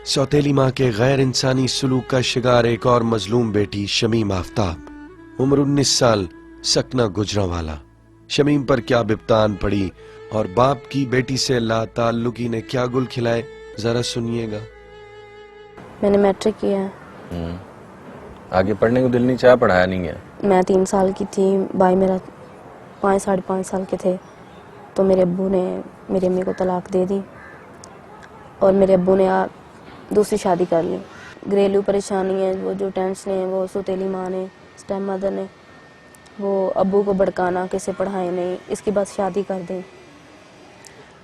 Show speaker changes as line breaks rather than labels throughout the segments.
सौतेली माँ के गैर इंसानी सलूक का शिकार एक और मजलूम बेटी शमीम आफ्ताब, उम्र 19 साल, सकना गुजरांवाला। शमीम पर क्या बिप्तान पड़ी और बाप की बेटी से लाताल्लुकी ने क्या गुल खिलाए, जरा सुनिएगा।
मैंने मैट्रिक किया है।
आगे पढ़ने को दिल नहीं चाहा, पढ़ाया नहीं है?
मैं 3 साल की थी, भाई मेरा 5 साढ़े 5 साल के थे, तो मेरे अब्बू ने मेरी अम्मी को तलाक दे दी और मेरे अब्बू ने दूसरी शादी कर ली। घरेलू परेशानी है, वो जो टेंशन है, वो सौतेली माँ ने, स्टेप मदर ने, वो अब्बू को भड़काना कि इसे पढ़ाए नहीं, इसकी बस शादी कर दें,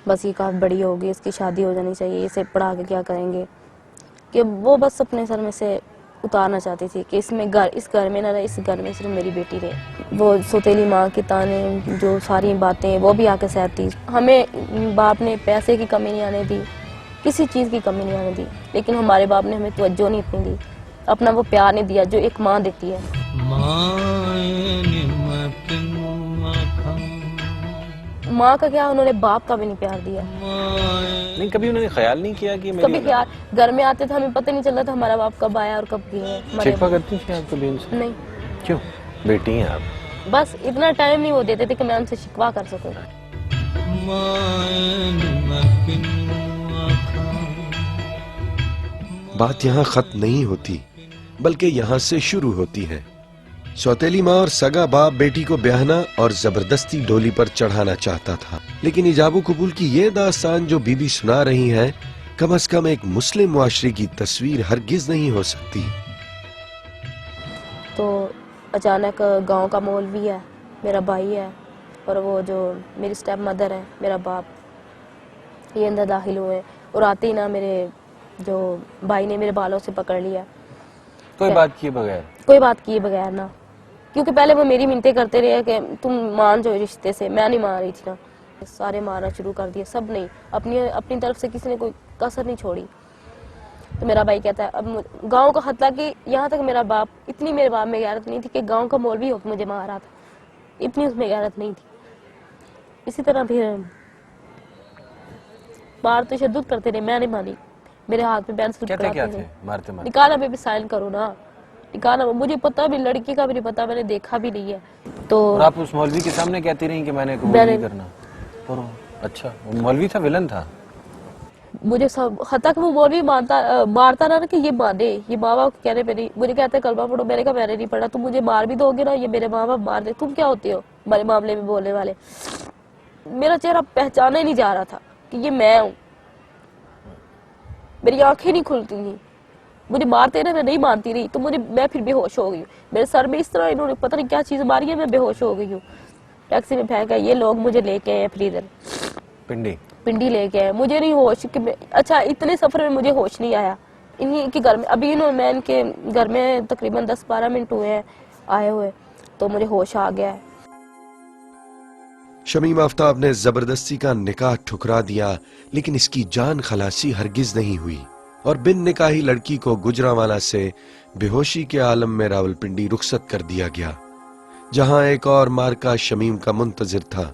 बस ये काफ़ी बड़ी होगी, इसकी शादी हो जानी चाहिए, इसे पढ़ा के क्या करेंगे, कि वो बस अपने सर में से उतारना चाहती थी कि इस घर में ना रहे, इस घर में सिर्फ मेरी बेटी रहे। वो सौतेली माँ की ताने, जो सारी बातें वो भी आके सहती। हमें बाप ने पैसे की कमी नहीं आने दी, किसी चीज़ की कमी नहीं आने दी, लेकिन हमारे बाप ने हमें तवज्जो नहीं इतनी दी, अपना वो प्यार नहीं दिया जो एक माँ देती है। माँ का क्या, उन्होंने बाप का भी नहीं प्यार दिया।
नहीं, कभी उन्होंने ख्याल नहीं किया कि
कभी ख्याल, घर में आते थे हमें पता नहीं चलता था हमारा बाप कब आया और कब गया।
शिकवा करती थी आप कभी उनसे?
नहीं।
क्यों? बेटी हैं आप।
बस इतना टाइम नहीं वो देते थे कि मैं उनसे शिकवा कर सकूं।
बात यहाँ खत्म नहीं होती, बल्कि यहाँ से शुरू होती है। सौतेली माँ और सगा बाप बेटी को ब्याहना और जबरदस्ती डोली पर चढ़ाना चाहता था, लेकिन इजाबो कबूल की ये दास्तान जो बीबी सुना रही हैं, कम से कम एक मुस्लिम मुआशरे की तस्वीर हरगिज नहीं हो सकती।
तो अचानक गांव का मौलवी है, मेरा भाई है, और वो जो मेरी स्टेप मदर है, मेरा बाप, ये अंदर दाखिल हुए और आते ही ना मेरे जो भाई ने मेरे बालों से पकड़ लिया।
कोई बात किए बगैर? कोई बात किए बगैर
ना, क्योंकि पहले वो मेरी मिन्नतें करते रहे कि तुम मान जाओ रिश्ते से, मैं नहीं मान रही थी ना। सारे मारना शुरू कर दिए, सब नहीं, अपनी तरफ से किसी ने कोई कसर नहीं छोड़ी। तो मेरा भाई कहता है, अब गांव का हत्या कि यहाँ तक मेरा बाप, इतनी मेरे बाप में गैरत नहीं थी कि गांव का मौलवी होकर मुझे मार रहा था, इतनी उसमें गैरत नहीं थी। इसी तरह फिर मार तो शद्दत करते रहे, मैं नहीं मानी, मेरे हाथ में पेंसिल
क्या थे मारते?
निकाला, मैं भी साइन करो ना, निकाला, मुझे पता भी, लड़की का भी नहीं पता, मैंने देखा भी नहीं है। तो
और आप उस मौलवी के सामने कहती रही कि मैंने कबूल नहीं करना? और अच्छा, वो मौलवी था, विलन था?
मुझे सब हद तक वो मौलवी मारता रहा कि ये माने, ये माँ बाप कहने पे नहीं, मुझे कहते कलमा पढ़ो, मैंने कहा मैंने नहीं पढ़ा, तुम मुझे मार भी दोगे ना, ये मेरे माँ बाप मार दे, तुम क्या होते हो हमारे मामले में बोलने वाले। मेरा चेहरा पहचाना ही नहीं जा रहा था कि ये मैं हूँ, मेरी आंखें नहीं खुलती थी, मुझे मारते रहे, मैं नहीं मानती रही, तो मैं फिर बेहोश हो गई हूँ। मेरे सर में इस तरह इन्होंने पता नहीं क्या चीज मारी है, मैं बेहोश हो गई हूँ। टैक्सी में फेंका, ये लोग मुझे लेके आए फिर इधर पिंडी लेके आए, मुझे नहीं होश कि अच्छा, इतने सफर में मुझे होश नहीं आया। इन्हीं के घर में अभी मैं इनके घर में तकरीबन 10-12 मिनट हुए हैं आए हुए, तो मुझे होश आ गया है।
शमीम आफ्ताब ने जबरदस्ती का निकाह ठुकरा दिया, लेकिन इसकी जान खलासी हरगिज नहीं हुई और बिन निकाही लड़की को गुजरांवाला से बेहोशी के आलम में रावलपिंडी रुखसत कर दिया गया, जहां एक और मार्का शमीम का मुंतजिर था।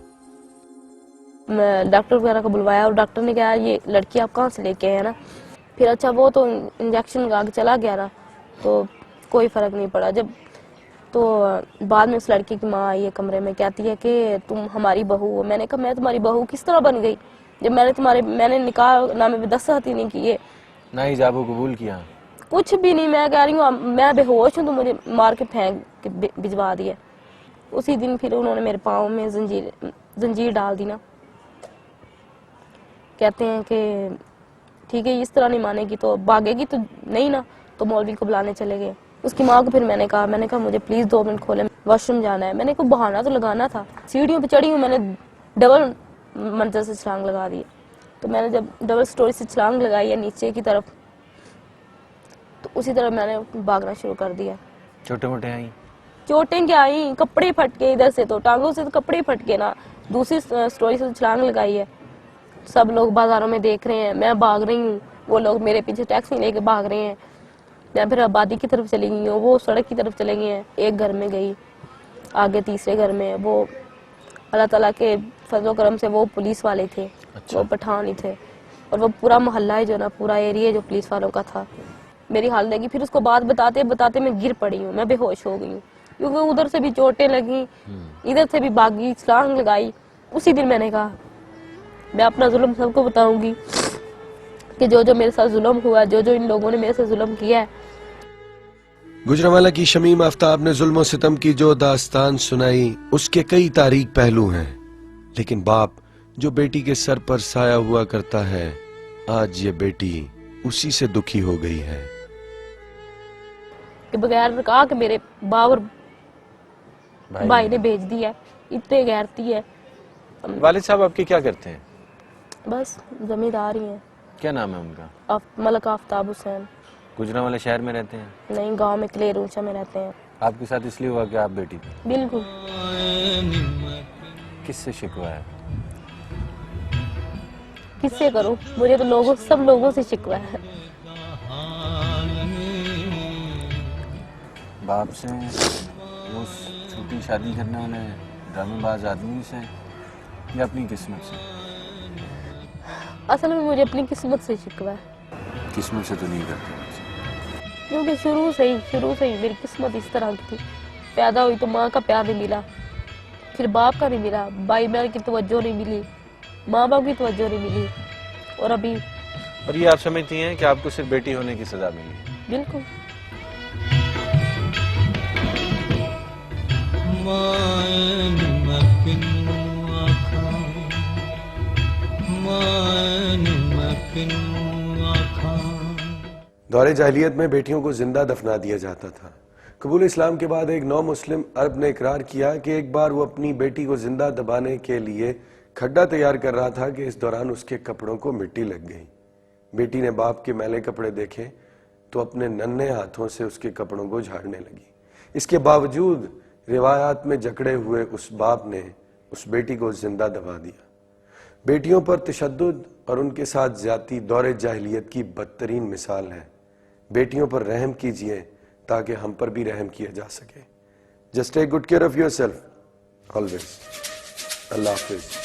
मैं डॉक्टर वगैरह को बुलवाया और डॉक्टर ने कहा ये लड़की आप कहाँ से लेके आए ना। फिर अच्छा, वो तो इंजेक्शन लगा के चला गया ना, तो कोई फर्क नहीं पड़ा। जब तो बाद में उस लड़की की माँ आई है कमरे में, कहती है कि तुम हमारी बहू हो। मैंने कहा मैं तुम्हारी बहू किस तरह बन गई जब मैंने निकाह नामे में दस्तखत ही नहीं किए,
ना इजाबो कबूल किया,
कुछ भी नहीं। मैं कह रही हूँ मैं बेहोश हूँ, तो मुझे मार के फेंक के भिजवा दिया। उसी दिन फिर उन्होंने मेरे पाँव में जंजीर डाल दी ना। कहते हैं कि ठीक है, इस तरह नहीं मानेगी तो भागेगी तो नहीं ना, तो मौलवी को बुलाने चले गए। उसकी माँ को फिर मैंने कहा मुझे प्लीज 2 मिनट खोले, वॉशरूम जाना है। मैंने को बहाना तो लगाना था। सीढ़ियों पे चढ़ी हूँ, मैंने डबल मंजिल से छलांग लगा दी। तो मैंने जब डबल स्टोरी से छलांग लगाई है नीचे की तरफ, तो उसी तरह मैंने भागना शुरू कर दिया।
छोटे मोटे आई
चोटें क्या आई, कपड़े फट के, इधर से तो टांगों से तो कपड़े फट के ना। दूसरी स्टोरी से छलांग लगाई है, सब लोग बाजारों में देख रहे हैं, मैं भाग रही हूँ, वो लोग मेरे पीछे टैक्सी लेके भाग रहे हैं। मैं फिर आबादी की तरफ चली गई हूँ, वो सड़क की तरफ चले गए हैं। एक घर में गई, आगे तीसरे घर में, वो अल्लाह ताला के फजलो करम से वो पुलिस वाले थे। अच्छा। वो पठान ही थे اور وہ پورا محلہ ہے جو نا پورا ایریا جو پولیس والوں کا تھا میری حال لگی. پھر اس کو بات بتاتے بتاتے میں گر پڑی ہوں, میں بے ہوش ہو گئی ہوں کیونکہ ادھر سے بھی چوٹیں لگی, ادھر سے بھی بھاگی, چھلانگ لگائی. اسی دن میں نے کہا میں اپنا ظلم سب کو بتاؤں گی کہ جو میرے ساتھ ظلم ہوا, جو ان لوگوں نے میرے سے ظلم کیا ہے.
گجرانوالہ کی شمیم آفتاب نے ظلم و ستم کی جو داستان سنائی اس کے کئی تاریک پہلو ہیں, لیکن باپ جو بیٹی کے سر پر سایہ ہوا کرتا ہے, آج یہ بیٹی اسی سے دکھی ہو گئی ہے.
کہ بغیر کہا کہ میرے باور بھائی نے بھیج دیا, اتنے غیرتی ہے.
والد صاحب آپ کے کیا کرتے ہیں؟
بس زمیندار ہی ہیں.
کیا نام ہے ان کا؟
ملک آفتاب حسین.
گجرانوالہ شہر میں رہتے ہیں؟
نہیں, گاؤں میں کلیر اونچا میں رہتے ہیں.
آپ کے ساتھ اس لیے ہوا کہ آپ بیٹی تھی؟
بالکل.
کس سے شکوہ ہے؟
کس سے کروں, مجھے تو سب لوگوں سے شکوہ ہے.
باپ سے, وہ چھوٹی شادی کرنے والے ڈرامے باز آدمی سے, یا اپنی قسمت سے؟
اصل میں مجھے اپنی قسمت سے شکوہ ہے.
قسمت سے تو نہیں کرتے مجھ سے,
کیونکہ شروع سے ہی میری قسمت اس طرح کی تھی. پیدا ہوئی تو ماں کا پیار نہیں ملا, پھر باپ کا نہیں ملا, بھائی بہن کی توجہ نہیں ملی, ماں باپ کی توجہ نہیں ملی, اور ابھی.
اور یہ آپ سمجھتی ہیں کہ آپ کو صرف بیٹی ہونے کی سزا ملی؟
بالکل.
دور جاہلیت میں بیٹیوں کو زندہ دفنا دیا جاتا تھا. قبول اسلام کے بعد ایک نو مسلم عرب نے اقرار کیا کہ ایک بار وہ اپنی بیٹی کو زندہ دبانے کے لیے کھڈا تیار کر رہا تھا کہ اس دوران اس کے کپڑوں کو مٹی لگ گئی. بیٹی نے باپ کے میلے کپڑے دیکھے تو اپنے ننھے ہاتھوں سے اس کے کپڑوں کو جھاڑنے لگی. اس کے باوجود روایات میں جکڑے ہوئے اس باپ نے اس بیٹی کو زندہ دبا دیا. بیٹیوں پر تشدد اور ان کے ساتھ زیادتی دور جاہلیت کی بدترین مثال ہے. بیٹیوں پر رحم کیجئے تاکہ ہم پر بھی رحم کیا جا سکے. Just take good care of yourself always. اللہ حافظ.